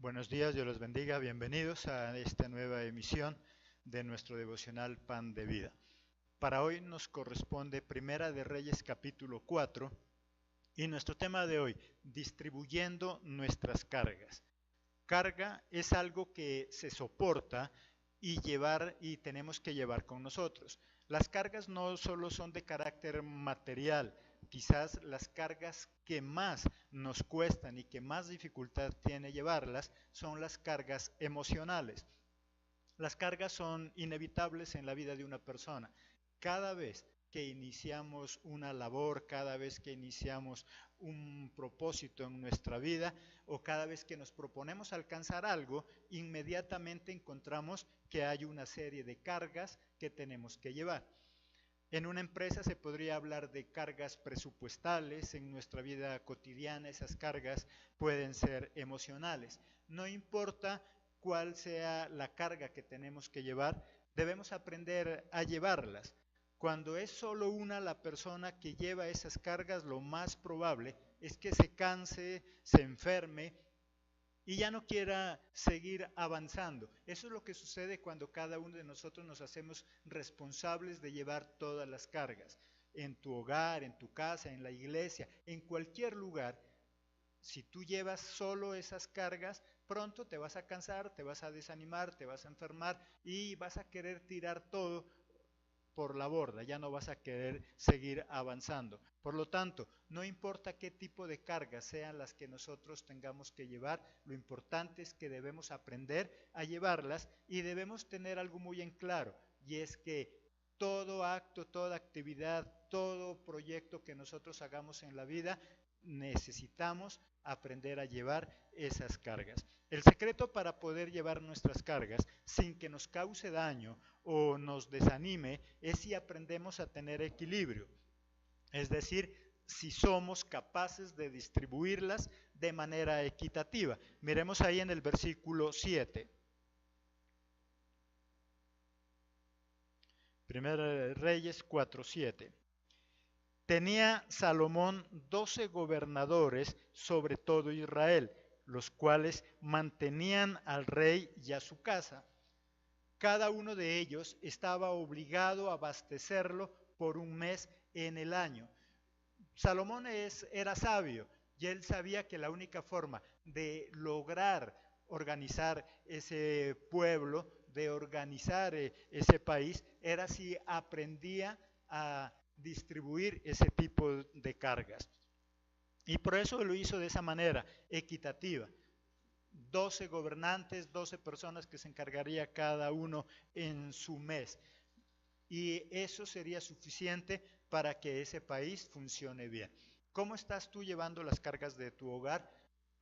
Buenos días, Dios los bendiga. Bienvenidos a esta nueva emisión de nuestro devocional Pan de Vida. Para hoy nos corresponde Primera de Reyes capítulo 4 y nuestro tema de hoy, distribuyendo nuestras cargas. Carga es algo que se soporta y tenemos que llevar con nosotros. Las cargas no solo son de carácter material, quizás las cargas que más nos cuestan y que más dificultad tiene llevarlas son las cargas emocionales. Las cargas son inevitables en la vida de una persona. Cada vez que iniciamos una labor, cada vez que iniciamos un propósito en nuestra vida o cada vez que nos proponemos alcanzar algo, inmediatamente encontramos que hay una serie de cargas que tenemos que llevar. En una empresa se podría hablar de cargas presupuestales, en nuestra vida cotidiana esas cargas pueden ser emocionales. No importa cuál sea la carga que tenemos que llevar, debemos aprender a llevarlas. Cuando es solo una la persona que lleva esas cargas, lo más probable es que se canse, se enferme y ya no quiera seguir avanzando. Eso es lo que sucede cuando cada uno de nosotros nos hacemos responsables de llevar todas las cargas. En tu hogar, en tu casa, en la iglesia, en cualquier lugar, si tú llevas solo esas cargas, pronto te vas a cansar, te vas a desanimar, te vas a enfermar y vas a querer tirar todo por la borda, ya no vas a querer seguir avanzando. Por lo tanto, no importa qué tipo de cargas sean las que nosotros tengamos que llevar, lo importante es que debemos aprender a llevarlas y debemos tener algo muy en claro, y es que todo acto, toda actividad, todo proyecto que nosotros hagamos en la vida, necesitamos aprender a llevar esas cargas. El secreto para poder llevar nuestras cargas sin que nos cause daño o nos desanime es si aprendemos a tener equilibrio, es decir, si somos capaces de distribuirlas de manera equitativa. Miremos ahí en el versículo 7. Primera de Reyes 4:7. Tenía Salomón 12 gobernadores sobre todo Israel, los cuales mantenían al rey y a su casa. Cada uno de ellos estaba obligado a abastecerlo por un mes en el año. Salomón era sabio y él sabía que la única forma de lograr organizar ese pueblo, de organizar ese país, era si aprendía a distribuir ese tipo de cargas. Y por eso lo hizo de esa manera, equitativa. 12 gobernantes, 12 personas que se encargaría cada uno en su mes. Y eso sería suficiente para que ese país funcione bien. ¿Cómo estás tú llevando las cargas de tu hogar?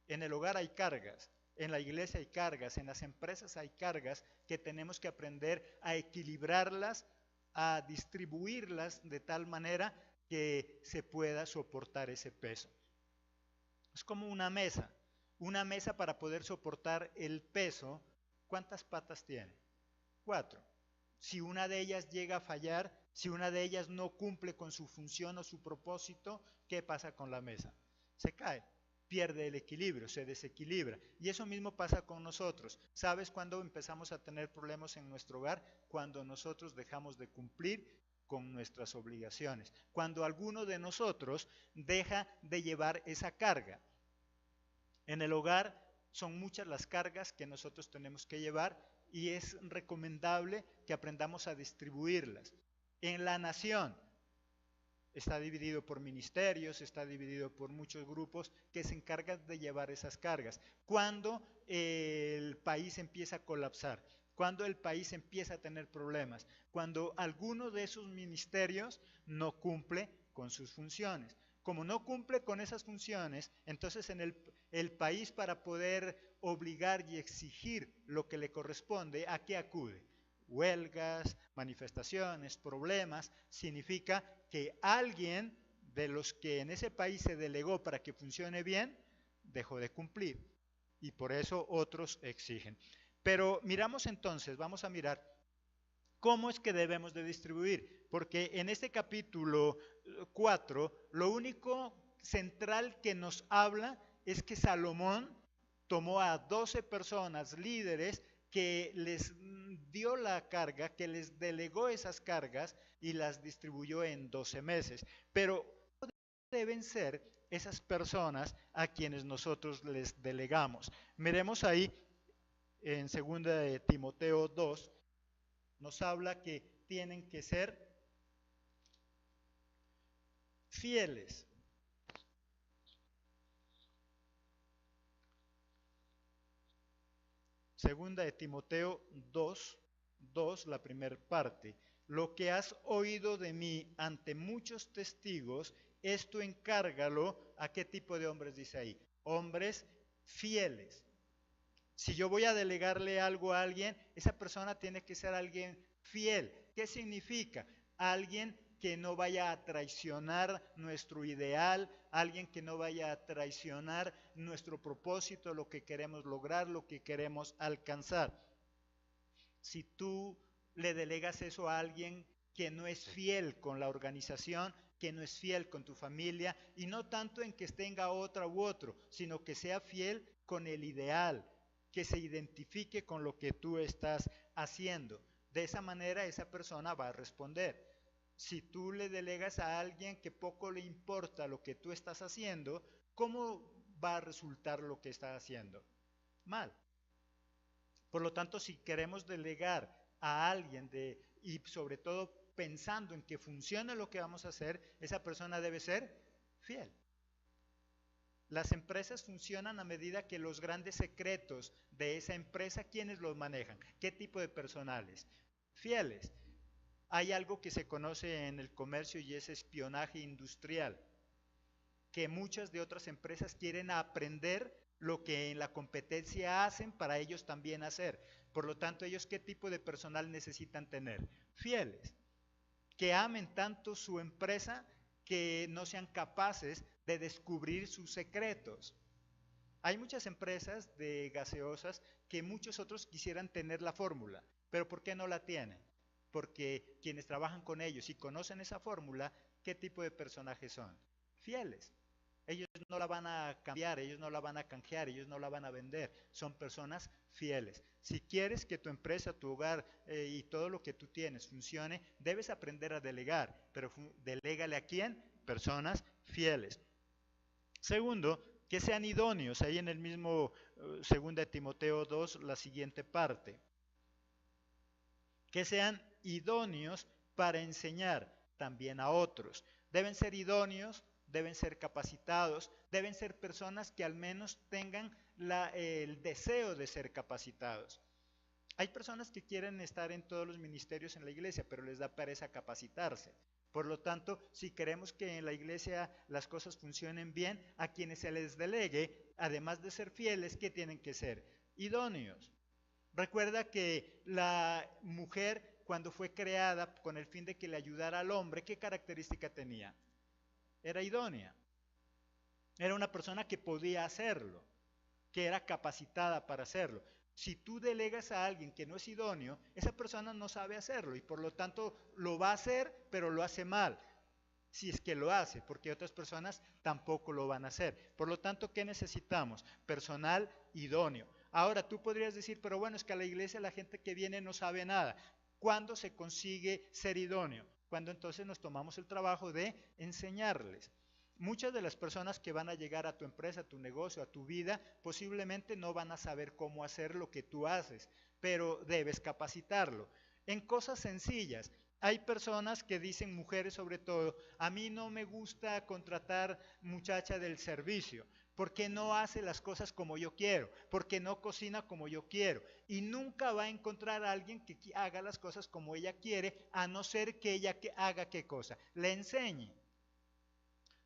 En el hogar hay cargas, en la iglesia hay cargas, en las empresas hay cargas que tenemos que aprender a equilibrarlas, a distribuirlas de tal manera que se pueda soportar ese peso. Es como una mesa para poder soportar el peso. ¿Cuántas patas tiene? 4. Si una de ellas llega a fallar, si una de ellas no cumple con su función o su propósito, ¿qué pasa con la mesa? Se cae, pierde el equilibrio, se desequilibra. Y eso mismo pasa con nosotros. ¿Sabes cuándo empezamos a tener problemas en nuestro hogar? Cuando nosotros dejamos de cumplir con nuestras obligaciones. Cuando alguno de nosotros deja de llevar esa carga. En el hogar son muchas las cargas que nosotros tenemos que llevar y es recomendable que aprendamos a distribuirlas. En la nación está dividido por ministerios, está dividido por muchos grupos que se encargan de llevar esas cargas. Cuando el país empieza a colapsar, cuando el país empieza a tener problemas, cuando alguno de esos ministerios no cumple con sus funciones. Como no cumple con esas funciones, entonces en el país, para poder obligar y exigir lo que le corresponde, ¿a qué acude? Huelgas, manifestaciones, problemas. Significa que alguien de los que en ese país se delegó para que funcione bien, dejó de cumplir. Y por eso otros exigen. Pero miramos entonces, vamos a mirar cómo es que debemos de distribuir. Porque en este capítulo 4, lo único central que nos habla es que Salomón tomó a 12 personas líderes que les dio la carga, que les delegó esas cargas y las distribuyó en 12 meses. Pero deben ser esas personas a quienes nosotros les delegamos. Miremos ahí en 2 de Timoteo 2, nos habla que tienen que ser fieles. Segunda de Timoteo 2, 2, la primera parte. Lo que has oído de mí ante muchos testigos, esto encárgalo a qué tipo de hombres dice ahí. Hombres fieles. Si yo voy a delegarle algo a alguien, esa persona tiene que ser alguien fiel. ¿Qué significa? Alguien que no vaya a traicionar nuestro ideal, alguien que no vaya a traicionar nuestro propósito, lo que queremos lograr, lo que queremos alcanzar. Si tú le delegas eso a alguien que no es fiel con la organización, que no es fiel con tu familia, y no tanto en que tenga otra u otro, sino que sea fiel con el ideal, que se identifique con lo que tú estás haciendo. De esa manera esa persona va a responder. Si tú le delegas a alguien que poco le importa lo que tú estás haciendo, ¿cómo va a resultar lo que está haciendo? Mal. Por lo tanto, si queremos delegar a alguien y sobre todo pensando en que funcione lo que vamos a hacer, esa persona debe ser fiel. Las empresas funcionan a medida que los grandes secretos de esa empresa, ¿quiénes los manejan? ¿Qué tipo de personales? Fieles. Hay algo que se conoce en el comercio y es espionaje industrial, que muchas de otras empresas quieren aprender lo que en la competencia hacen para ellos también hacer. Por lo tanto, ellos ¿qué tipo de personal necesitan tener? Fieles, que amen tanto su empresa que no sean capaces de descubrir sus secretos. Hay muchas empresas de gaseosas que muchos otros quisieran tener la fórmula, pero ¿por qué no la tienen? Porque quienes trabajan con ellos y conocen esa fórmula, ¿qué tipo de personajes son? Fieles. Ellos no la van a cambiar, ellos no la van a canjear, ellos no la van a vender. Son personas fieles. Si quieres que tu empresa, tu hogar y todo lo que tú tienes funcione, debes aprender a delegar. Pero delégale a quién? Personas fieles. Segundo, que sean idóneos. Ahí en el mismo 2 de Timoteo 2, la siguiente parte. Que sean idóneos para enseñar también a otros. Deben ser idóneos, deben ser capacitados, deben ser personas que al menos tengan el deseo de ser capacitados. Hay personas que quieren estar en todos los ministerios en la iglesia, pero les da pereza capacitarse. Por lo tanto, si queremos que en la iglesia las cosas funcionen bien, a quienes se les delegue, además de ser fieles, ¿qué tienen que ser? Idóneos. Recuerda que la mujer, cuando fue creada con el fin de que le ayudara al hombre, ¿qué característica tenía? Era idónea. Era una persona que podía hacerlo, que era capacitada para hacerlo. Si tú delegas a alguien que no es idóneo, esa persona no sabe hacerlo y por lo tanto lo va a hacer, pero lo hace mal. Si es que lo hace, porque otras personas tampoco lo van a hacer. Por lo tanto, ¿qué necesitamos? Personal idóneo. Ahora, tú podrías decir, pero bueno, es que a la iglesia la gente que viene no sabe nada. ¿Cuándo se consigue ser idóneo? Cuando entonces nos tomamos el trabajo de enseñarles. Muchas de las personas que van a llegar a tu empresa, a tu negocio, a tu vida, posiblemente no van a saber cómo hacer lo que tú haces, pero debes capacitarlo. En cosas sencillas, hay personas que dicen, mujeres sobre todo, a mí no me gusta contratar muchacha del servicio, porque no hace las cosas como yo quiero, porque no cocina como yo quiero, y nunca va a encontrar a alguien que haga las cosas como ella quiere, a no ser que ella haga qué cosa, le enseñe.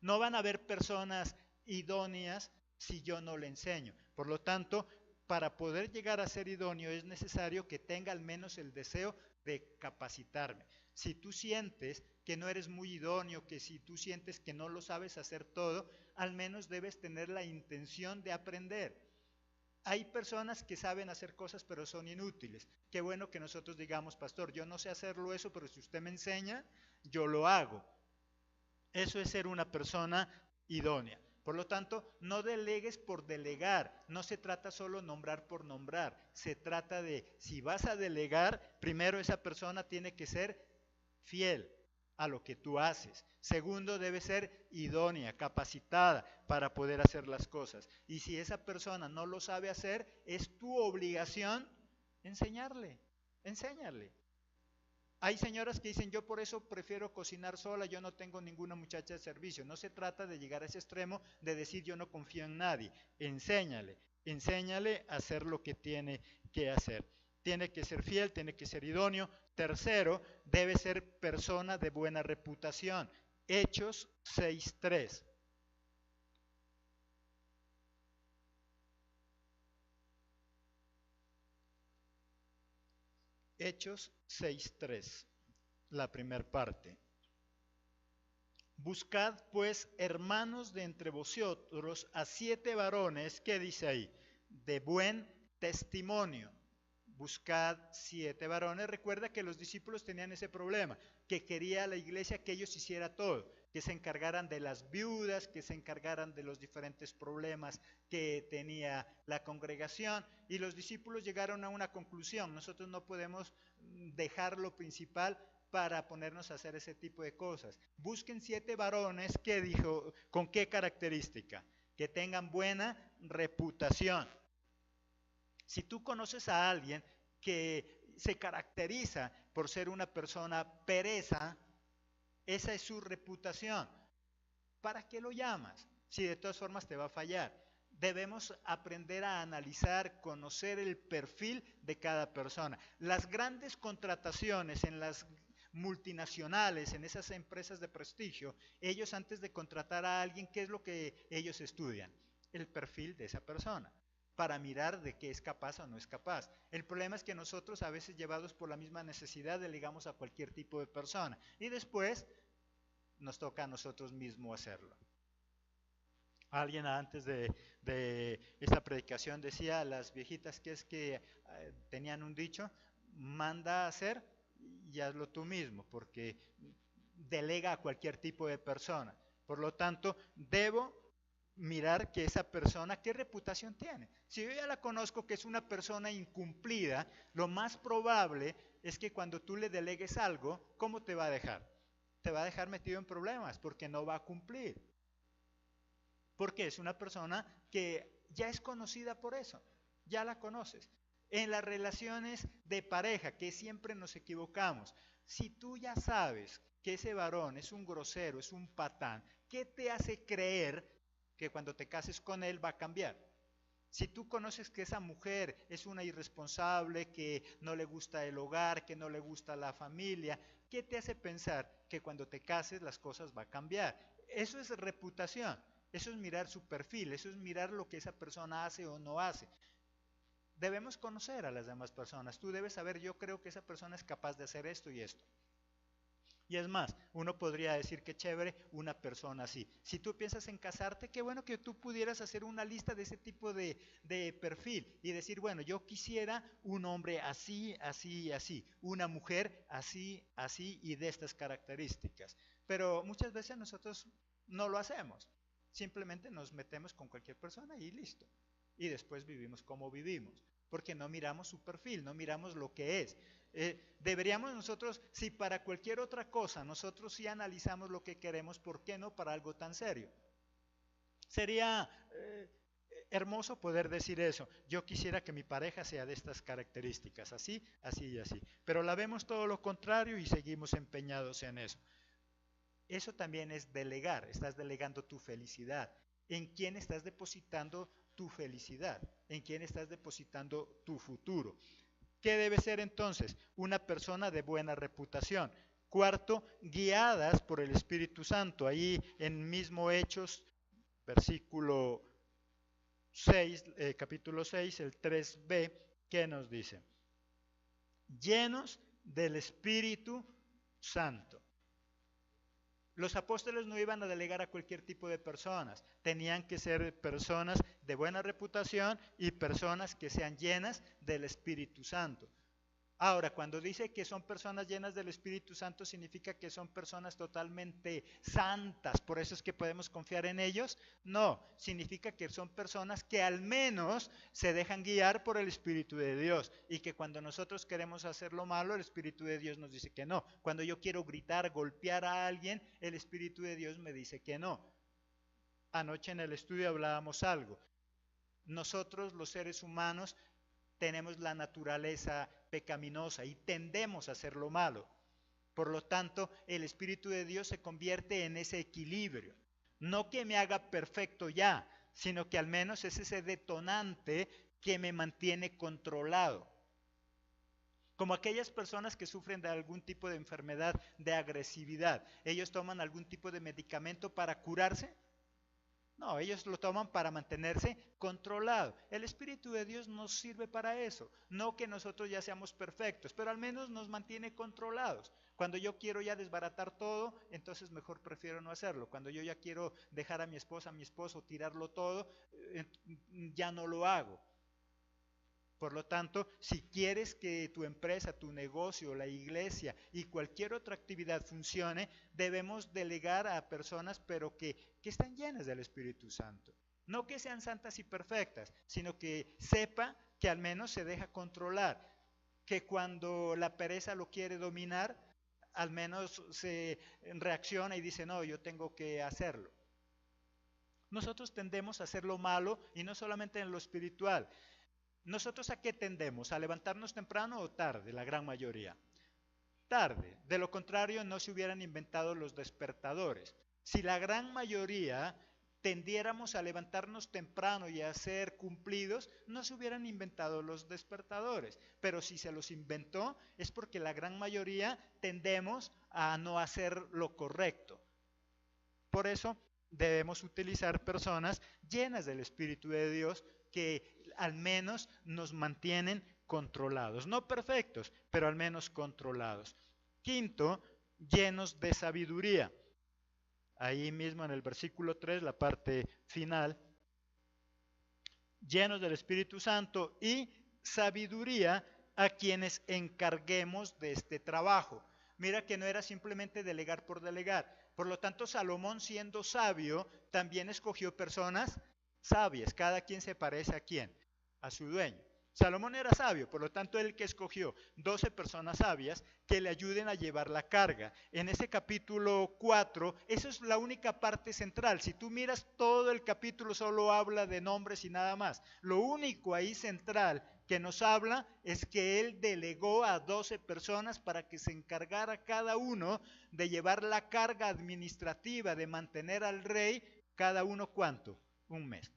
No van a haber personas idóneas si yo no le enseño. Por lo tanto, para poder llegar a ser idóneo es necesario que tenga al menos el deseo de capacitarme. Si tú sientes que no eres muy idóneo, que si tú sientes que no lo sabes hacer todo, al menos debes tener la intención de aprender. Hay personas que saben hacer cosas pero son inútiles. Qué bueno que nosotros digamos, pastor, yo no sé hacerlo eso, pero si usted me enseña, yo lo hago. Eso es ser una persona idónea. Por lo tanto, no delegues por delegar. No se trata solo nombrar por nombrar. Se trata de, si vas a delegar, primero esa persona tiene que ser fiel a lo que tú haces. Segundo, debe ser idónea, capacitada para poder hacer las cosas. Y si esa persona no lo sabe hacer, es tu obligación enseñarle. Enséñale. Hay señoras que dicen, yo por eso prefiero cocinar sola, yo no tengo ninguna muchacha de servicio. No se trata de llegar a ese extremo de decir yo no confío en nadie. Enséñale a hacer lo que tiene que hacer. Tiene que ser fiel, tiene que ser idóneo. Tercero, debe ser persona de buena reputación. Hechos 6:3. Hechos 6:3, la primera parte. Buscad pues, hermanos, de entre vosotros a 7 varones, ¿qué dice ahí? De buen testimonio. Buscad 7 varones. Recuerda que los discípulos tenían ese problema, que quería la iglesia que ellos hiciera todo, que se encargaran de las viudas, que se encargaran de los diferentes problemas que tenía la congregación. Y los discípulos llegaron a una conclusión: nosotros no podemos dejar lo principal para ponernos a hacer ese tipo de cosas. Busquen 7 varones, ¿qué dijo? ¿Con qué característica? Que tengan buena reputación. Si tú conoces a alguien que se caracteriza por ser una persona pereza, esa es su reputación. ¿Para qué lo llamas? Si de todas formas te va a fallar. Debemos aprender a analizar, conocer el perfil de cada persona. Las grandes contrataciones en las multinacionales, en esas empresas de prestigio, ellos antes de contratar a alguien, ¿qué es lo que ellos estudian? El perfil de esa persona, para mirar de qué es capaz o no es capaz. El problema es que nosotros, a veces llevados por la misma necesidad, delegamos a cualquier tipo de persona y después nos toca a nosotros mismos hacerlo. Alguien antes de esta predicación decía a las viejitas que es que tenían un dicho: manda a hacer y hazlo tú mismo, porque delega a cualquier tipo de persona. Por lo tanto, debo mirar que esa persona, ¿qué reputación tiene? Si yo ya la conozco que es una persona incumplida, lo más probable es que cuando tú le delegues algo, ¿cómo te va a dejar? Te va a dejar metido en problemas porque no va a cumplir. Porque es una persona que ya es conocida por eso, ya la conoces. En las relaciones de pareja, que siempre nos equivocamos, si tú ya sabes que ese varón es un grosero, es un patán, ¿qué te hace creer que cuando te cases con él va a cambiar? Si tú conoces que esa mujer es una irresponsable, que no le gusta el hogar, que no le gusta la familia, ¿qué te hace pensar que cuando te cases las cosas van a cambiar? Eso es reputación. Eso es mirar su perfil, eso es mirar lo que esa persona hace o no hace. Debemos conocer a las demás personas. Tú debes saber, yo creo que esa persona es capaz de hacer esto y esto. Y es más, uno podría decir que chévere una persona así. Si tú piensas en casarte, qué bueno que tú pudieras hacer una lista de ese tipo de perfil y decir, bueno, yo quisiera un hombre así, así, así, una mujer así, así y de estas características. Pero muchas veces nosotros no lo hacemos. Simplemente nos metemos con cualquier persona y listo. Y después vivimos como vivimos, porque no miramos su perfil, no miramos lo que es. Deberíamos nosotros, si para cualquier otra cosa nosotros sí analizamos lo que queremos, ¿por qué no para algo tan serio? Sería hermoso poder decir eso. Yo quisiera que mi pareja sea de estas características, así, así y así. Pero la vemos todo lo contrario y seguimos empeñados en eso. Eso también es delegar, estás delegando tu felicidad. ¿En quién estás depositando tu felicidad? ¿En quién estás depositando tu futuro? ¿Qué debe ser entonces? Una persona de buena reputación. Cuarto, guiadas por el Espíritu Santo. Ahí en mismo Hechos, versículo 6, capítulo 6, el 3b, ¿qué nos dice? Llenos del Espíritu Santo. Los apóstoles no iban a delegar a cualquier tipo de personas, tenían que ser personas de buena reputación y personas que sean llenas del Espíritu Santo. Ahora, cuando dice que son personas llenas del Espíritu Santo, significa que son personas totalmente santas, por eso es que podemos confiar en ellos. No, significa que son personas que al menos se dejan guiar por el Espíritu de Dios y que cuando nosotros queremos hacer lo malo, el Espíritu de Dios nos dice que no. Cuando yo quiero gritar, golpear a alguien, el Espíritu de Dios me dice que no. Anoche en el estudio hablábamos algo. Nosotros, los seres humanos, tenemos la naturaleza pecaminosa y tendemos a hacer lo malo. Por lo tanto, el Espíritu de Dios se convierte en ese equilibrio. No que me haga perfecto ya, sino que al menos es ese detonante que me mantiene controlado. Como aquellas personas que sufren de algún tipo de enfermedad de agresividad. ¿Ellos toman algún tipo de medicamento para curarse? No, ellos lo toman para mantenerse controlado. El Espíritu de Dios nos sirve para eso. No que nosotros ya seamos perfectos, pero al menos nos mantiene controlados. Cuando yo quiero ya desbaratar todo, entonces mejor prefiero no hacerlo. Cuando yo ya quiero dejar a mi esposa, a mi esposo, tirarlo todo, ya no lo hago. Por lo tanto, si quieres que tu empresa, tu negocio, la iglesia y cualquier otra actividad funcione, debemos delegar a personas, pero que están llenas del Espíritu Santo. No que sean santas y perfectas, sino que sepa que al menos se deja controlar, que cuando la pereza lo quiere dominar, al menos se reacciona y dice, no, yo tengo que hacerlo. Nosotros tendemos a hacer lo malo y no solamente en lo espiritual. ¿Nosotros a qué tendemos? ¿A levantarnos temprano o tarde? La gran mayoría. Tarde. De lo contrario, no se hubieran inventado los despertadores. Si la gran mayoría tendiéramos a levantarnos temprano y a ser cumplidos, no se hubieran inventado los despertadores. Pero si se los inventó, es porque la gran mayoría tendemos a no hacer lo correcto. Por eso debemos utilizar personas llenas del Espíritu de Dios que al menos nos mantienen controlados. No perfectos, pero al menos controlados. Quinto, llenos de sabiduría. Ahí mismo en el versículo 3, la parte final. Llenos del Espíritu Santo y sabiduría a quienes encarguemos de este trabajo. Mira que no era simplemente delegar por delegar. Por lo tanto, Salomón, siendo sabio, también escogió personas sabias. Cada quien se parece a quién, a su dueño. Salomón era sabio, por lo tanto, él que escogió 12 personas sabias que le ayuden a llevar la carga. En ese capítulo 4, eso es la única parte central. Si tú miras todo el capítulo, solo habla de nombres y nada más. Lo único ahí central que nos habla es que él delegó a 12 personas para que se encargara cada uno de llevar la carga administrativa, de mantener al rey, cada uno ¿cuánto? Un mes.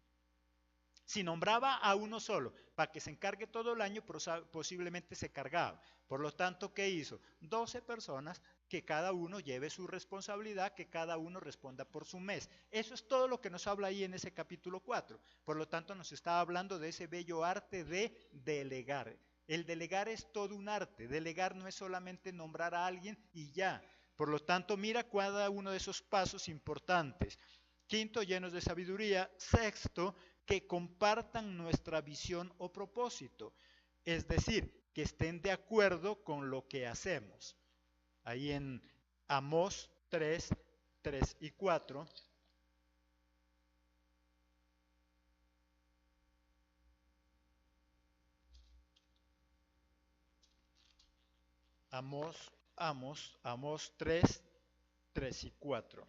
Si nombraba a uno solo para que se encargue todo el año, posiblemente se cargaba. Por lo tanto, ¿qué hizo? 12 personas que cada uno lleve su responsabilidad, que cada uno responda por su mes. Eso es todo lo que nos habla ahí en ese capítulo 4. Por lo tanto, nos está hablando de ese bello arte de delegar. El delegar es todo un arte. Delegar no es solamente nombrar a alguien y ya. Por lo tanto, mira cada uno de esos pasos importantes. Quinto, llenos de sabiduría. Sexto, que compartan nuestra visión o propósito, es decir, que estén de acuerdo con lo que hacemos. Ahí en Amós 3, 3 y 4. Amós 3, 3 y 4.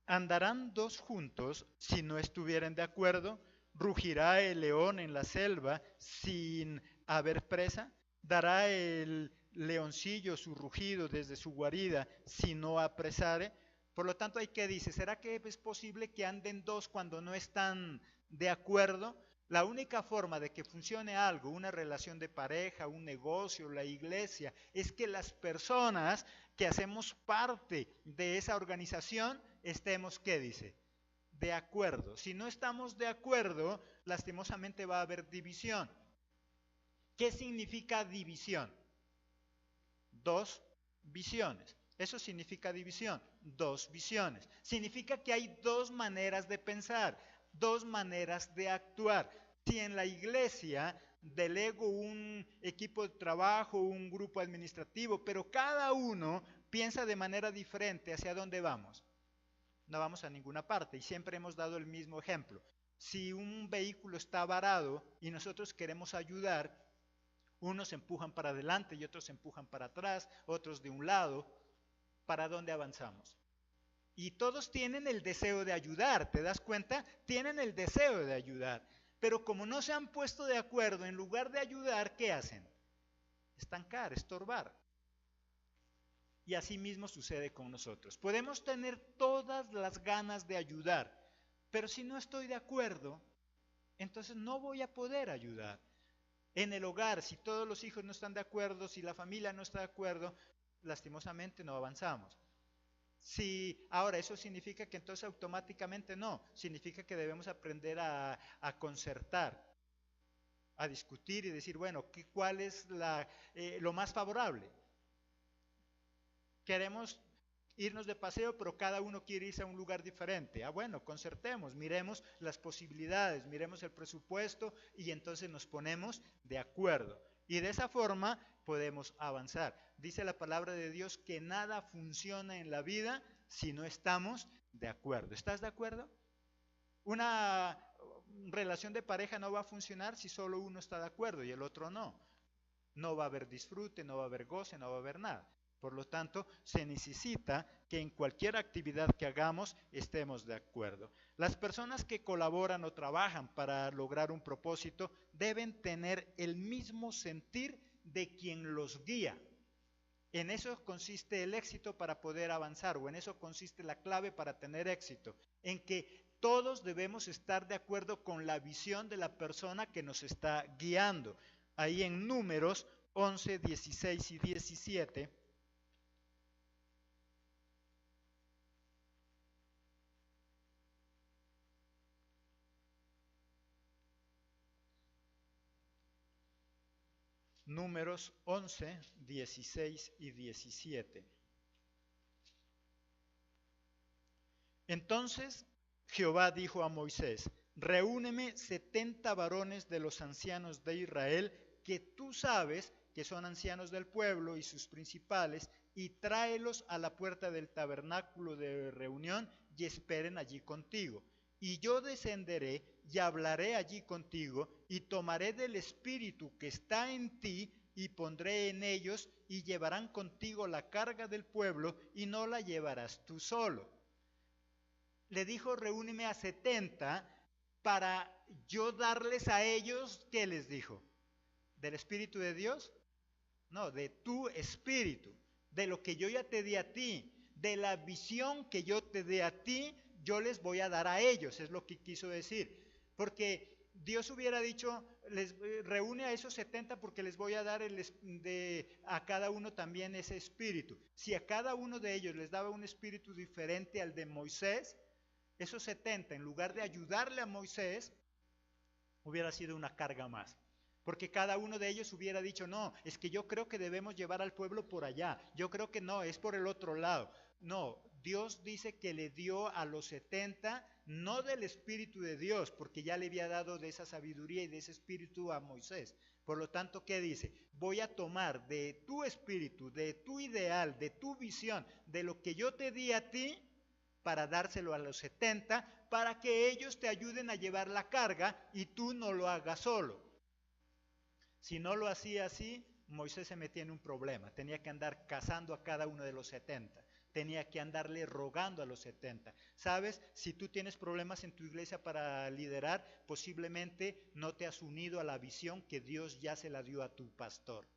¿Andarán dos juntos si no estuvieren de acuerdo? ¿Rugirá el león en la selva sin haber presa? ¿Dará el leoncillo su rugido desde su guarida si no apresare? Por lo tanto, hay que decir, ¿será que es posible que anden dos cuando no están de acuerdo? La única forma de que funcione algo, una relación de pareja, un negocio, la iglesia, es que las personas que hacemos parte de esa organización estemos, ¿qué dice? De acuerdo. Si no estamos de acuerdo, lastimosamente va a haber división. ¿Qué significa división? Dos visiones. Eso significa división, dos visiones. Significa que hay dos maneras de pensar, dos maneras de actuar. Si en la iglesia delego un equipo de trabajo, un grupo administrativo, pero cada uno piensa de manera diferente hacia dónde vamos. No vamos a ninguna parte y siempre hemos dado el mismo ejemplo. Si un vehículo está varado y nosotros queremos ayudar, unos empujan para adelante y otros empujan para atrás, otros de un lado. ¿Para dónde avanzamos? Y todos tienen el deseo de ayudar, ¿te das cuenta? Tienen el deseo de ayudar. Pero como no se han puesto de acuerdo, en lugar de ayudar, ¿qué hacen? Estancar, estorbar. Y así mismo sucede con nosotros. Podemos tener todas las ganas de ayudar, pero si no estoy de acuerdo, entonces no voy a poder ayudar. En el hogar, si todos los hijos no están de acuerdo, si la familia no está de acuerdo, lastimosamente no avanzamos. Si ahora eso significa que entonces automáticamente no, significa que debemos aprender a concertar, a discutir y decir, bueno, ¿cuál es lo más favorable? Queremos irnos de paseo, pero cada uno quiere irse a un lugar diferente. Ah, bueno, concertemos, miremos las posibilidades, miremos el presupuesto y entonces nos ponemos de acuerdo. Y de esa forma podemos avanzar. Dice la palabra de Dios que nada funciona en la vida si no estamos de acuerdo. ¿Estás de acuerdo? Una relación de pareja no va a funcionar si solo uno está de acuerdo y el otro no. No va a haber disfrute, no va a haber goce, no va a haber nada. Por lo tanto, se necesita que en cualquier actividad que hagamos estemos de acuerdo. Las personas que colaboran o trabajan para lograr un propósito deben tener el mismo sentir de quien los guía. En eso consiste el éxito para poder avanzar, o en eso consiste la clave para tener éxito, en que todos debemos estar de acuerdo con la visión de la persona que nos está guiando. Ahí en Números 11, 16 y 17, Números 11, 16 y 17. Entonces Jehová dijo a Moisés, reúneme 70 varones de los ancianos de Israel, que tú sabes que son ancianos del pueblo y sus principales, y tráelos a la puerta del tabernáculo de reunión y esperen allí contigo. Y yo descenderé y hablaré allí contigo, y tomaré del espíritu que está en ti, y pondré en ellos, y llevarán contigo la carga del pueblo, y no la llevarás tú solo. Le dijo, reúneme a 70 para yo darles a ellos, ¿qué les dijo? ¿Del Espíritu de Dios? No, de tu Espíritu, de lo que yo ya te di a ti, de la visión que yo te dé a ti, yo les voy a dar a ellos, es lo que quiso decir. Porque Dios hubiera dicho, les reúne a esos 70 porque les voy a dar a cada uno también ese espíritu. Si a cada uno de ellos les daba un espíritu diferente al de Moisés, esos 70, en lugar de ayudarle a Moisés, hubiera sido una carga más. Porque cada uno de ellos hubiera dicho, no, es que yo creo que debemos llevar al pueblo por allá. Yo creo que no, es por el otro lado. No, Dios dice que le dio a los 70, no del Espíritu de Dios, porque ya le había dado de esa sabiduría y de ese espíritu a Moisés. Por lo tanto, ¿qué dice? Voy a tomar de tu espíritu, de tu ideal, de tu visión, de lo que yo te di a ti, para dárselo a los 70, para que ellos te ayuden a llevar la carga y tú no lo hagas solo. Si no lo hacía así, Moisés se metía en un problema. Tenía que andar cazando a cada uno de los 70. Tenía que andarle rogando a los 70. ¿Sabes? Si tú tienes problemas en tu iglesia para liderar, posiblemente no te has unido a la visión que Dios ya se la dio a tu pastor.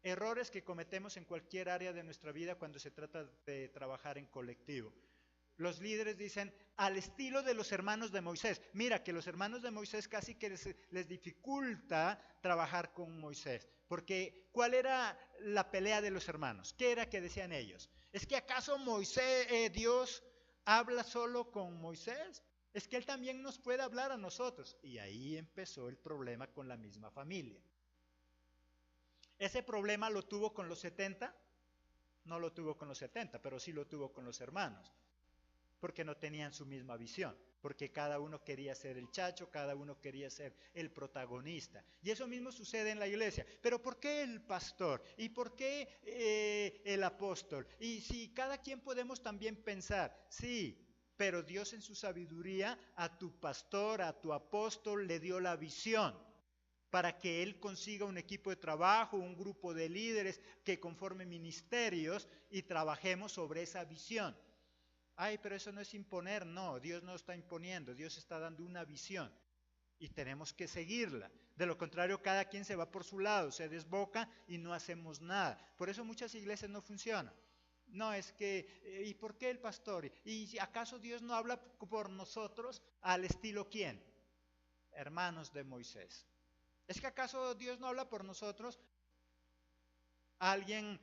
Errores que cometemos en cualquier área de nuestra vida cuando se trata de trabajar en colectivo. Los líderes dicen, al estilo de los hermanos de Moisés. Mira que los hermanos de Moisés casi que les dificulta trabajar con Moisés. Porque, ¿cuál era la pelea de los hermanos? ¿Qué era que decían ellos? ¿Es que acaso Dios habla solo con Moisés? Es que Él también nos puede hablar a nosotros. Y ahí empezó el problema con la misma familia. ¿Ese problema lo tuvo con los 70? No lo tuvo con los 70, pero sí lo tuvo con los hermanos. porque no tenían su misma visión, porque cada uno quería ser el chacho, cada uno quería ser el protagonista. Y eso mismo sucede en la iglesia. Pero ¿por qué el pastor? ¿Y por qué el apóstol? Y si cada quien podemos también pensar, sí, pero Dios en su sabiduría a tu pastor, a tu apóstol le dio la visión para que él consiga un equipo de trabajo, un grupo de líderes que conformen ministerios y trabajemos sobre esa visión. Ay, pero eso no es imponer, no, Dios no está imponiendo, Dios está dando una visión y tenemos que seguirla. De lo contrario, cada quien se va por su lado, se desboca y no hacemos nada. Por eso muchas iglesias no funcionan. No, es que, ¿y por qué el pastor? ¿Y si acaso Dios no habla por nosotros al estilo quién? Hermanos de Moisés. ¿Es que acaso Dios no habla por nosotros? Alguien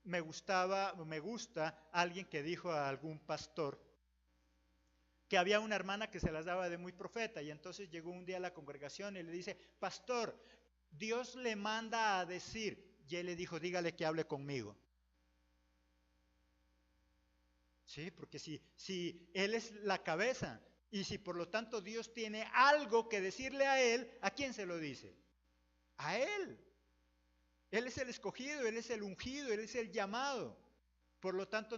me gusta alguien que dijo a algún pastor que había una hermana que se las daba de muy profeta y entonces llegó un día a la congregación y le dice, pastor, Dios le manda a decir, y él le dijo, dígale que hable conmigo. Sí, porque si él es la cabeza y si por lo tanto Dios tiene algo que decirle a él, ¿a quién se lo dice? A él. Él es el escogido, él es el ungido, él es el llamado. Por lo tanto,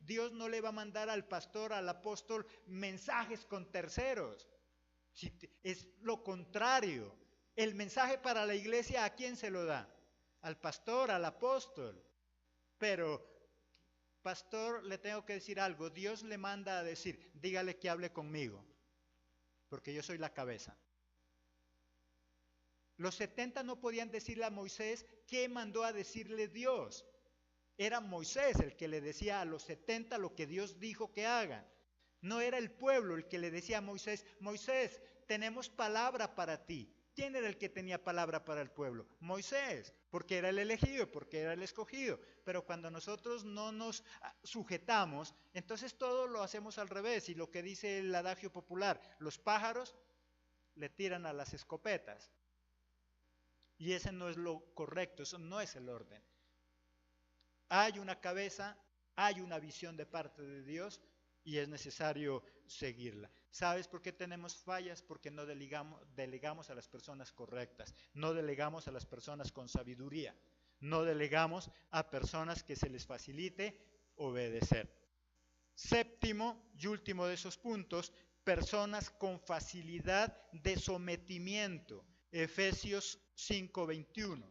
Dios no le va a mandar al pastor, al apóstol, mensajes con terceros. Es lo contrario. El mensaje para la iglesia, ¿a quién se lo da? Al pastor, al apóstol. Pero, pastor, le tengo que decir algo. Dios le manda a decir, dígale que hable conmigo, porque yo soy la cabeza. Los 70 no podían decirle a Moisés qué mandó a decirle Dios. Era Moisés el que le decía a los 70 lo que Dios dijo que hagan. No era el pueblo el que le decía a Moisés, Moisés, tenemos palabra para ti. ¿Quién era el que tenía palabra para el pueblo? Moisés, porque era el elegido, porque era el escogido. Pero cuando nosotros no nos sujetamos, entonces todo lo hacemos al revés. Y lo que dice el adagio popular, los pájaros le tiran a las escopetas. Y ese no es lo correcto, eso no es el orden. Hay una cabeza, hay una visión de parte de Dios y es necesario seguirla. ¿Sabes por qué tenemos fallas? Porque no delegamos a las personas correctas, no delegamos a las personas con sabiduría, no delegamos a personas que se les facilite obedecer. Séptimo y último de esos puntos, personas con facilidad de sometimiento. Efesios 5:21.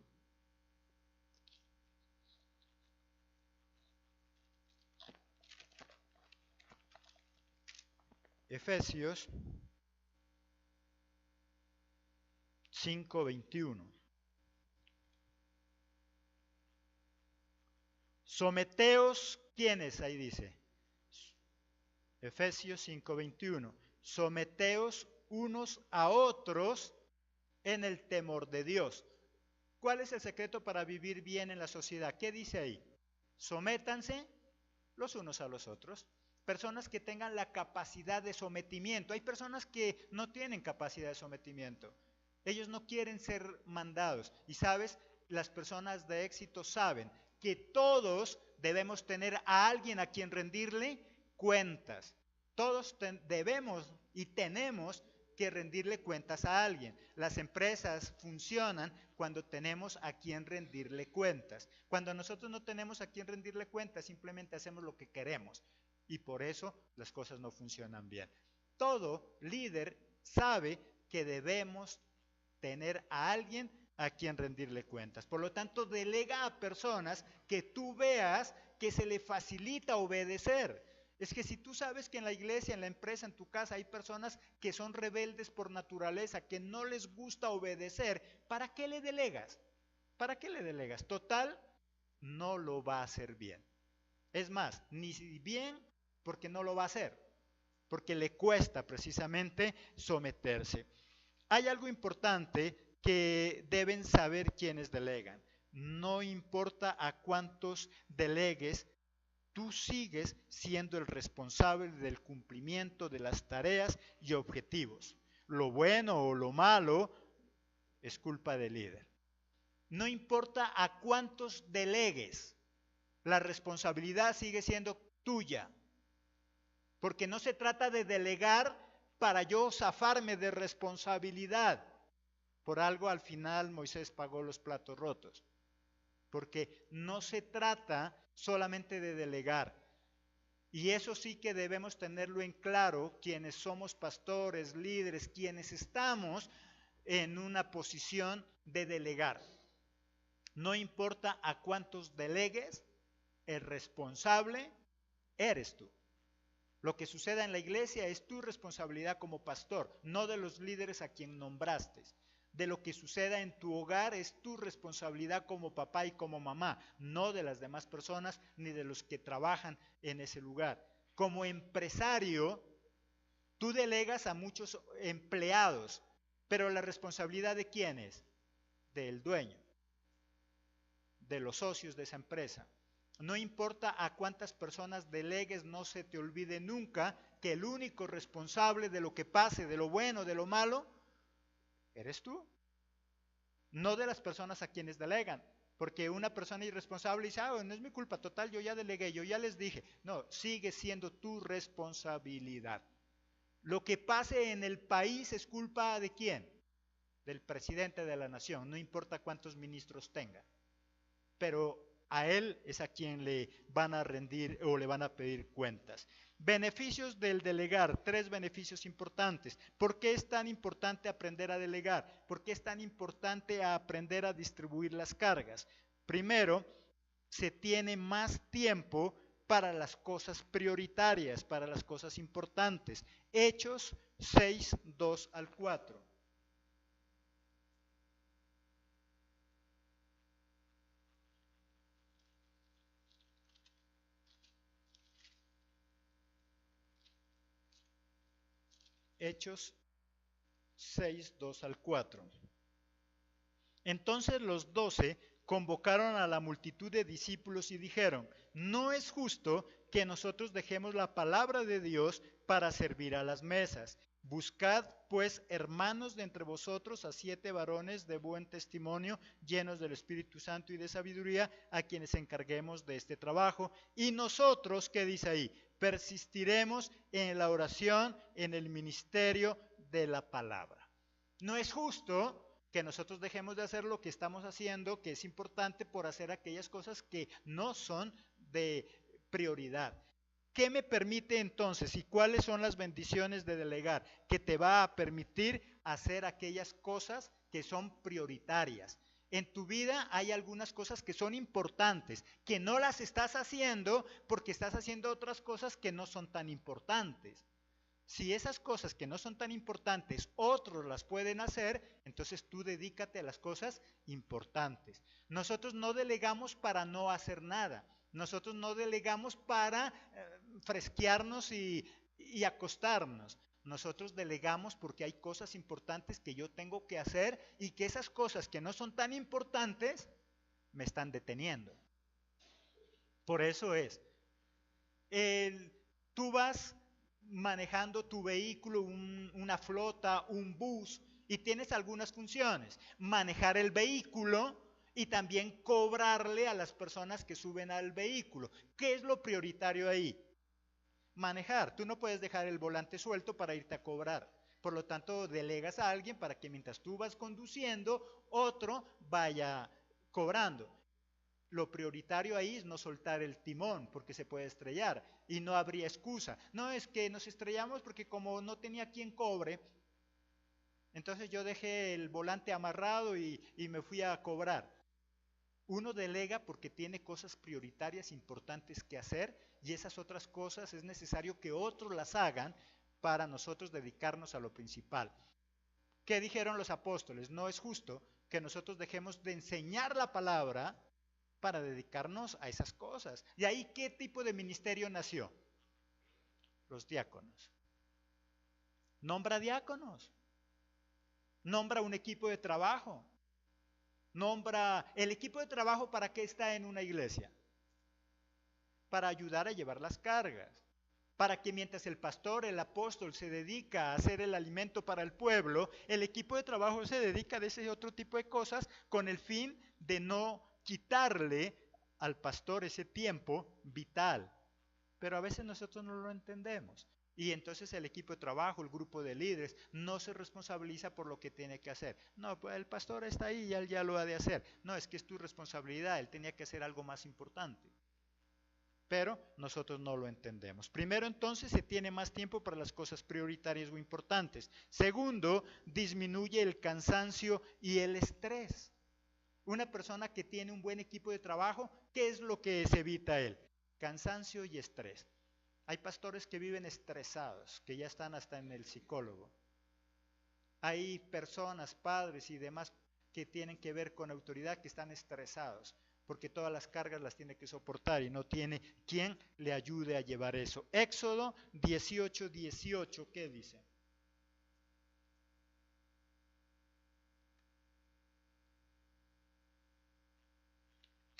Efesios 5:21. Someteos, ¿quiénes? Ahí dice. Efesios 5:21. Someteos unos a otros en el temor de Dios. ¿Cuál es el secreto para vivir bien en la sociedad? ¿Qué dice ahí? Sométanse los unos a los otros. Personas que tengan la capacidad de sometimiento. Hay personas que no tienen capacidad de sometimiento. Ellos no quieren ser mandados. Y sabes, las personas de éxito saben que todos debemos tener a alguien a quien rendirle cuentas. Todos debemos y tenemos que rendirle cuentas a alguien. Las empresas funcionan cuando tenemos a quien rendirle cuentas. Cuando nosotros no tenemos a quien rendirle cuentas, simplemente hacemos lo que queremos y por eso las cosas no funcionan bien. Todo líder sabe que debemos tener a alguien a quien rendirle cuentas. Por lo tanto, delega a personas que tú veas que se le facilita obedecer. Es que si tú sabes que en la iglesia, en la empresa, en tu casa hay personas que son rebeldes por naturaleza, que no les gusta obedecer, ¿para qué le delegas? ¿Para qué le delegas? Total, no lo va a hacer bien. Es más, ni bien porque no lo va a hacer, porque le cuesta precisamente someterse. Hay algo importante que deben saber quienes delegan. No importa a cuántos delegues, tú sigues siendo el responsable del cumplimiento de las tareas y objetivos. Lo bueno o lo malo es culpa del líder. No importa a cuántos delegues, la responsabilidad sigue siendo tuya. Porque no se trata de delegar para yo zafarme de responsabilidad. Por algo al final Moisés pagó los platos rotos. Porque no se trata solamente de delegar. Y eso sí que debemos tenerlo en claro quienes somos pastores, líderes, quienes estamos en una posición de delegar. No importa a cuántos delegues, el responsable eres tú. Lo que suceda en la iglesia es tu responsabilidad como pastor, no de los líderes a quien nombraste. De lo que suceda en tu hogar es tu responsabilidad como papá y como mamá, no de las demás personas ni de los que trabajan en ese lugar. Como empresario, tú delegas a muchos empleados, pero la responsabilidad ¿de quién es? Del dueño, de los socios de esa empresa. No importa a cuántas personas delegues, no se te olvide nunca que el único responsable de lo que pase, de lo bueno, de lo malo, eres tú. No de las personas a quienes delegan. Porque una persona irresponsable dice, no es mi culpa, total, yo ya delegué, yo ya les dije. No, sigue siendo tu responsabilidad. Lo que pase en el país es culpa ¿de quién? Del presidente de la nación, no importa cuántos ministros tenga. Pero a él es a quien le van a rendir o le van a pedir cuentas. Beneficios del delegar, 3 beneficios importantes. ¿Por qué es tan importante aprender a delegar? ¿Por qué es tan importante aprender a distribuir las cargas? Primero, se tiene más tiempo para las cosas prioritarias, para las cosas importantes. Hechos 6, 2 al 4. Hechos 6, 2 al 4. Entonces los 12 convocaron a la multitud de discípulos y dijeron, no es justo que nosotros dejemos la palabra de Dios para servir a las mesas. Buscad, pues, hermanos de entre vosotros a 7 varones de buen testimonio, llenos del Espíritu Santo y de sabiduría, a quienes encarguemos de este trabajo. Y nosotros, ¿qué dice ahí? Persistiremos en la oración, en el ministerio de la palabra. No es justo que nosotros dejemos de hacer lo que estamos haciendo, que es importante, por hacer aquellas cosas que no son de prioridad. ¿Qué me permite entonces y cuáles son las bendiciones de delegar? Que te va a permitir hacer aquellas cosas que son prioritarias. En tu vida hay algunas cosas que son importantes, que no las estás haciendo porque estás haciendo otras cosas que no son tan importantes. Si esas cosas que no son tan importantes otros las pueden hacer, entonces tú dedícate a las cosas importantes. Nosotros no delegamos para no hacer nada. Nosotros no delegamos para fresquearnos y acostarnos. Nosotros delegamos porque hay cosas importantes que yo tengo que hacer y que esas cosas que no son tan importantes me están deteniendo. Por eso es, tú vas manejando tu vehículo, una flota, un bus, y tienes algunas funciones. Manejar el vehículo y también cobrarle a las personas que suben al vehículo. ¿Qué es lo prioritario ahí? Manejar. Tú no puedes dejar el volante suelto para irte a cobrar. Por lo tanto, delegas a alguien para que mientras tú vas conduciendo, otro vaya cobrando. Lo prioritario ahí es no soltar el timón porque se puede estrellar y no habría excusa. No, es que nos estrellamos porque como no tenía quien cobre, entonces yo dejé el volante amarrado y me fui a cobrar. Uno delega porque tiene cosas prioritarias importantes que hacer y esas otras cosas es necesario que otros las hagan para nosotros dedicarnos a lo principal. ¿Qué dijeron los apóstoles? No es justo que nosotros dejemos de enseñar la palabra para dedicarnos a esas cosas. ¿Y ahí qué tipo de ministerio nació? Los diáconos. Nombra diáconos. Nombra un equipo de trabajo. Nombra el equipo de trabajo. ¿Para qué está en una iglesia? Para ayudar a llevar las cargas. Para que mientras el pastor, el apóstol se dedica a hacer el alimento para el pueblo, el equipo de trabajo se dedica a ese otro tipo de cosas con el fin de no quitarle al pastor ese tiempo vital. pero a veces nosotros no lo entendemos. Y entonces el equipo de trabajo, el grupo de líderes, no se responsabiliza por lo que tiene que hacer. No, pues el pastor está ahí y él ya lo ha de hacer. No, es que es tu responsabilidad, él tenía que hacer algo más importante. Pero nosotros no lo entendemos. Primero, entonces, se tiene más tiempo para las cosas prioritarias o importantes. Segundo, disminuye el cansancio y el estrés. Una persona que tiene un buen equipo de trabajo, ¿qué es lo que se evita él? Cansancio y estrés. Hay pastores que viven estresados, que ya están hasta en el psicólogo. Hay personas, padres y demás que tienen que ver con autoridad que están estresados porque todas las cargas las tiene que soportar y no tiene quien le ayude a llevar eso. Éxodo 18:18, ¿qué dice?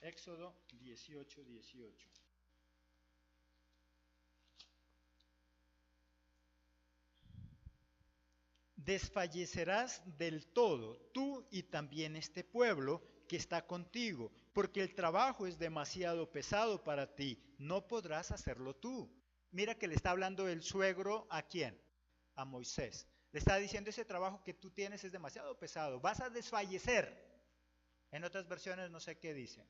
Éxodo 18:18. Desfallecerás del todo, tú y también este pueblo que está contigo, porque el trabajo es demasiado pesado para ti, no podrás hacerlo tú. Mira que le está hablando el suegro ¿a quién? A Moisés. Le está diciendo ese trabajo que tú tienes es demasiado pesado, vas a desfallecer. En otras versiones no sé qué dice.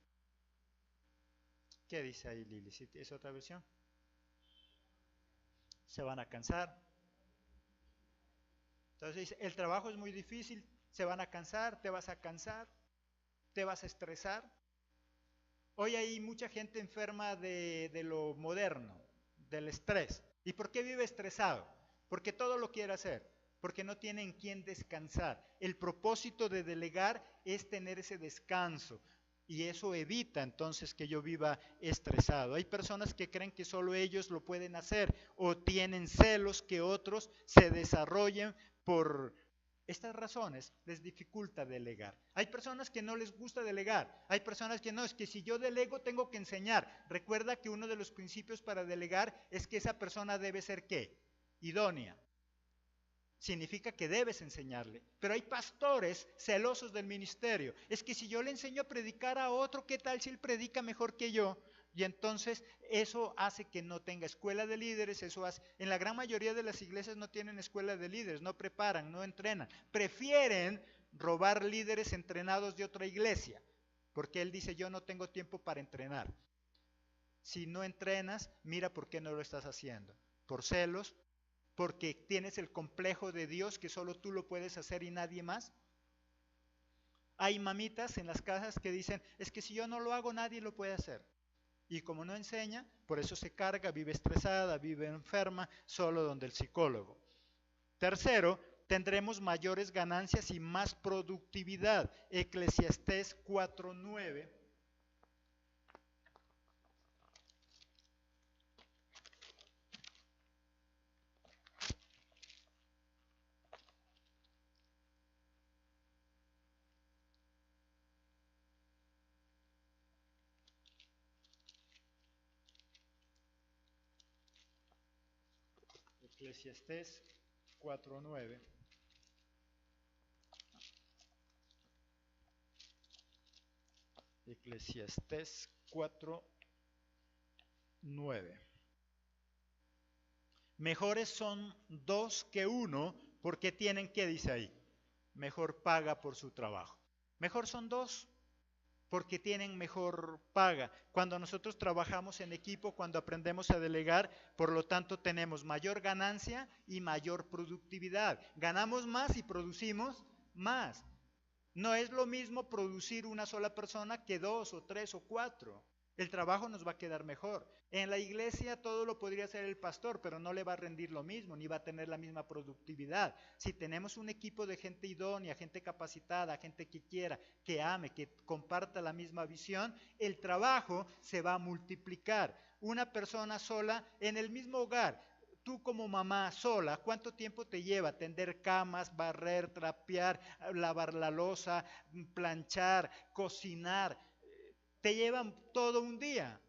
¿Qué dice ahí, Lili? ¿Sí es otra versión? Se van a cansar. Entonces dice, el trabajo es muy difícil, se van a cansar, te vas a cansar, te vas a estresar. Hoy hay mucha gente enferma de lo moderno, del estrés. ¿Y por qué vive estresado? Porque todo lo quiere hacer, porque no tiene en quién descansar. El propósito de delegar es tener ese descanso y eso evita entonces que yo viva estresado. Hay personas que creen que solo ellos lo pueden hacer o tienen celos que otros se desarrollen por estas razones les dificulta delegar. Hay personas que no les gusta delegar. Hay personas que no, es que si yo delego tengo que enseñar. Recuerda que uno de los principios para delegar es que esa persona debe ser ¿qué? Idónea. Significa que debes enseñarle. Pero hay pastores celosos del ministerio. Es que si yo le enseño a predicar a otro, ¿qué tal si él predica mejor que yo? Y entonces eso hace que no tenga escuela de líderes, eso hace, en la gran mayoría de las iglesias no tienen escuela de líderes, no preparan, no entrenan, prefieren robar líderes entrenados de otra iglesia, porque él dice yo no tengo tiempo para entrenar. Si no entrenas, mira por qué no lo estás haciendo, por celos, porque tienes el complejo de Dios que solo tú lo puedes hacer y nadie más. Hay mamitas en las casas que dicen, es que si yo no lo hago nadie lo puede hacer. Y como no enseña, por eso se carga, vive estresada, vive enferma, solo donde el psicólogo. Tercero, tendremos mayores ganancias y más productividad. Eclesiastés 4:9. Eclesiastés 4:9. Eclesiastés 4:9. Mejores son dos que uno porque tienen, ¿qué dice ahí? Mejor paga por su trabajo. Mejor son dos porque tienen mejor paga. Cuando nosotros trabajamos en equipo, cuando aprendemos a delegar, por lo tanto tenemos mayor ganancia y mayor productividad. Ganamos más y producimos más. No es lo mismo producir una sola persona que dos o tres o cuatro. El trabajo nos va a quedar mejor. En la iglesia todo lo podría hacer el pastor, pero no le va a rendir lo mismo, ni va a tener la misma productividad. Si tenemos un equipo de gente idónea, gente capacitada, gente que quiera, que ame, que comparta la misma visión, el trabajo se va a multiplicar. Una persona sola en el mismo hogar, tú como mamá sola, ¿cuánto tiempo te lleva tender camas, barrer, trapear, lavar la loza, planchar, cocinar? Te llevan todo un día.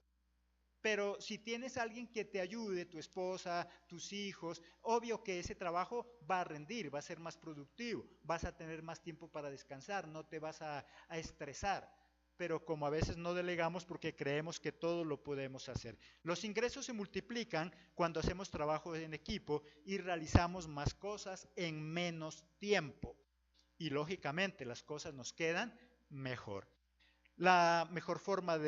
Pero si tienes a alguien que te ayude, tu esposa, tus hijos, obvio que ese trabajo va a rendir, va a ser más productivo, vas a tener más tiempo para descansar, no te vas a estresar. pero como a veces no delegamos porque creemos que todo lo podemos hacer. Los ingresos se multiplican cuando hacemos trabajo en equipo y realizamos más cosas en menos tiempo. Y lógicamente las cosas nos quedan mejor. La mejor forma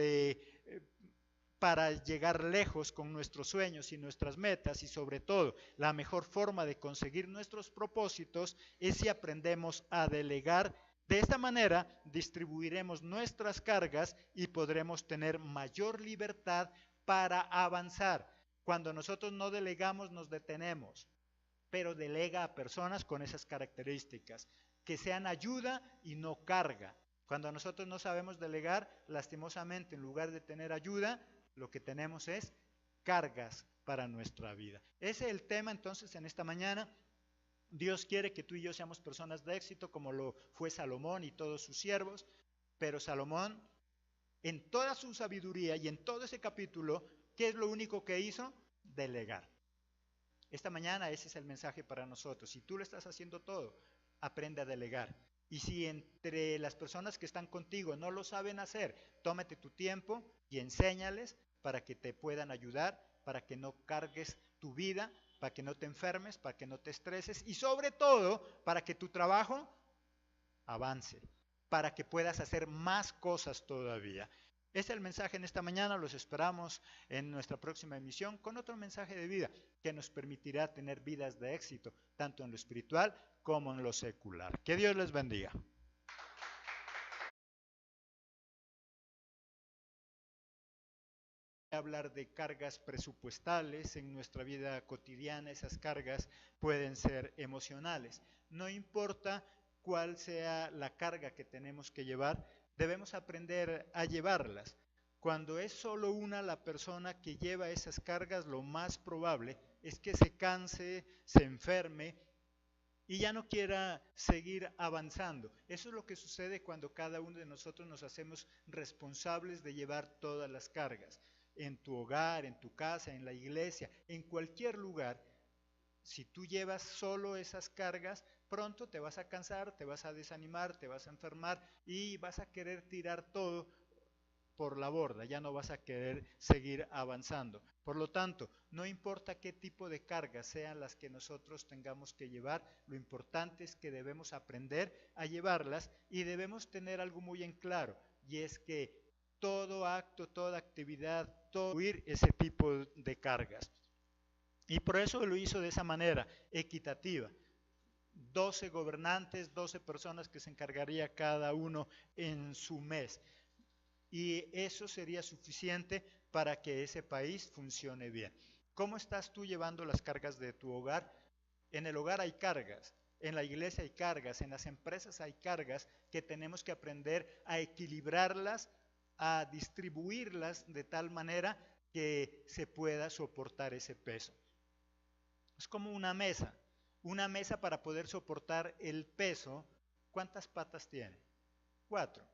para llegar lejos con nuestros sueños y nuestras metas, y sobre todo la mejor forma de conseguir nuestros propósitos es si aprendemos a delegar. De esta manera distribuiremos nuestras cargas y podremos tener mayor libertad para avanzar. Cuando nosotros no delegamos, nos detenemos, pero delega a personas con esas características, que sean ayuda y no carga. Cuando nosotros no sabemos delegar, lastimosamente, en lugar de tener ayuda, lo que tenemos es cargas para nuestra vida. Ese es el tema entonces en esta mañana. Dios quiere que tú y yo seamos personas de éxito como lo fue Salomón y todos sus siervos, pero Salomón, en toda su sabiduría y en todo ese capítulo, ¿qué es lo único que hizo? Delegar. Esta mañana ese es el mensaje para nosotros. Si tú lo estás haciendo todo, aprende a delegar. Y si entre las personas que están contigo no lo saben hacer, tómate tu tiempo y enséñales para que te puedan ayudar, para que no cargues tu vida, para que no te enfermes, para que no te estreses y sobre todo para que tu trabajo avance, para que puedas hacer más cosas todavía. Este es el mensaje en esta mañana, los esperamos en nuestra próxima emisión con otro mensaje de vida que nos permitirá tener vidas de éxito, tanto en lo espiritual como en lo secular. Que Dios les bendiga. Hablar de cargas presupuestales en nuestra vida cotidiana, esas cargas pueden ser emocionales. No importa cuál sea la carga que tenemos que llevar, debemos aprender a llevarlas. Cuando es solo una la persona que lleva esas cargas, lo más probable es que se canse, se enferme y ya no quiera seguir avanzando. Eso es lo que sucede cuando cada uno de nosotros nos hacemos responsables de llevar todas las cargas. En tu hogar, en tu casa, en la iglesia, en cualquier lugar, si tú llevas solo esas cargas, pronto te vas a cansar, te vas a desanimar, te vas a enfermar y vas a querer tirar todo por la borda, ya no vas a querer seguir avanzando. Por lo tanto, no importa qué tipo de cargas sean las que nosotros tengamos que llevar, lo importante es que debemos aprender a llevarlas y debemos tener algo muy en claro, y es que todo acto, toda actividad, todo incluir ese tipo de cargas. Y por eso lo hizo de esa manera, equitativa. 12 gobernantes, 12 personas que se encargaría cada uno en su mes. Y eso sería suficiente para que ese país funcione bien. ¿Cómo estás tú llevando las cargas de tu hogar? En el hogar hay cargas, en la iglesia hay cargas, en las empresas hay cargas que tenemos que aprender a equilibrarlas, a distribuirlas de tal manera que se pueda soportar ese peso. Es como una mesa para poder soportar el peso, ¿cuántas patas tiene? 4.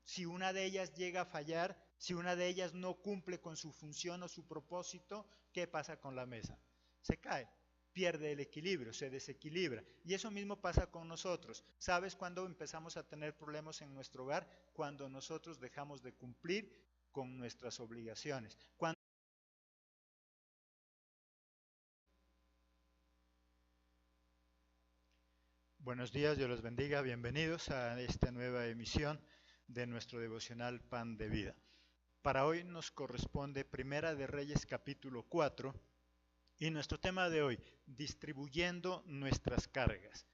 Si una de ellas llega a fallar, si una de ellas no cumple con su función o su propósito, ¿qué pasa con la mesa? Se cae, pierde el equilibrio, se desequilibra. Y eso mismo pasa con nosotros. ¿Sabes cuándo empezamos a tener problemas en nuestro hogar? Cuando nosotros dejamos de cumplir con nuestras obligaciones. Buenos días, Dios los bendiga, bienvenidos a esta nueva emisión de nuestro devocional Pan de Vida. Para hoy nos corresponde Primera de Reyes capítulo 4 y nuestro tema de hoy, distribuyendo nuestras cargas.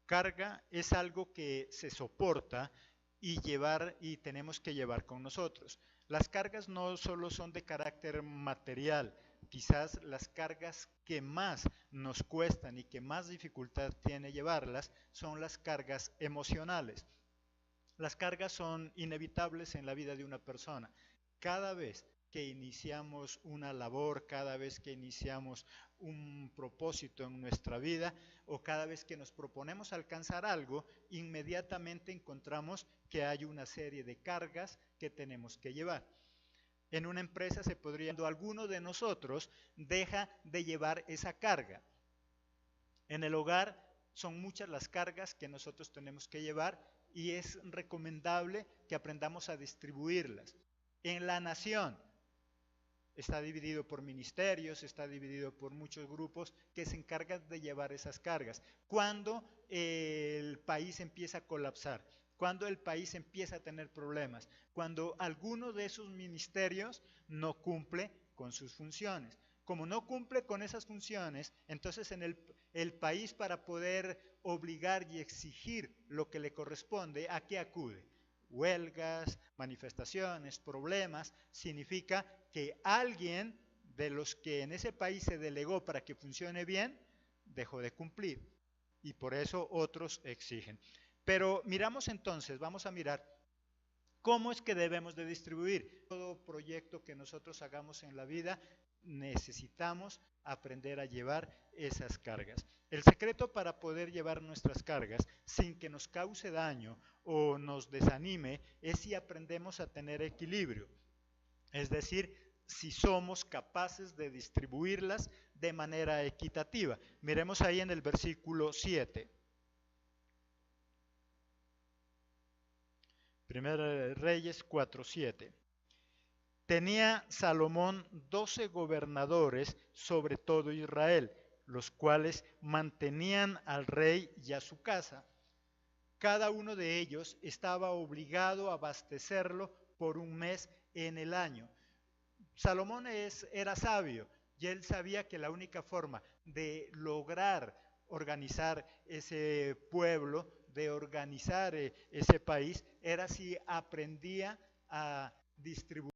Carga es algo que se soporta y tenemos que llevar con nosotros. Las cargas no solo son de carácter material, quizás las cargas que más nos cuestan y que más dificultad tiene llevarlas son las cargas emocionales. Las cargas son inevitables en la vida de una persona. Cada vez que iniciamos una labor, cada vez que iniciamos un propósito en nuestra vida o cada vez que nos proponemos alcanzar algo, inmediatamente encontramos que hay una serie de cargas que tenemos que llevar. En una empresa se podría, cuando alguno de nosotros deja de llevar esa carga. En el hogar son muchas las cargas que nosotros tenemos que llevar y es recomendable que aprendamos a distribuirlas. En la nación está dividido por ministerios, está dividido por muchos grupos que se encargan de llevar esas cargas. Cuando el país empieza a colapsar, cuando el país empieza a tener problemas, cuando alguno de esos ministerios no cumple con sus funciones. Como no cumple con esas funciones, entonces en el país, para poder obligar y exigir lo que le corresponde, ¿a qué acude? Huelgas, manifestaciones, problemas, significa que alguien de los que en ese país se delegó para que funcione bien, dejó de cumplir. Y por eso otros exigen. Pero miramos entonces, vamos a mirar cómo es que debemos de distribuir. Todo proyecto que nosotros hagamos en la vida, necesitamos aprender a llevar esas cargas. El secreto para poder llevar nuestras cargas sin que nos cause daño o nos desanime es si aprendemos a tener equilibrio. Es decir, si somos capaces de distribuirlas de manera equitativa. Miremos ahí en el versículo 7. Primera Reyes 4:7. Tenía Salomón 12 gobernadores sobre todo Israel, los cuales mantenían al rey y a su casa. Cada uno de ellos estaba obligado a abastecerlo por un mes en el año. Salomón era sabio y él sabía que la única forma de lograr organizar ese pueblo, de organizar ese país, era si aprendía a distribuir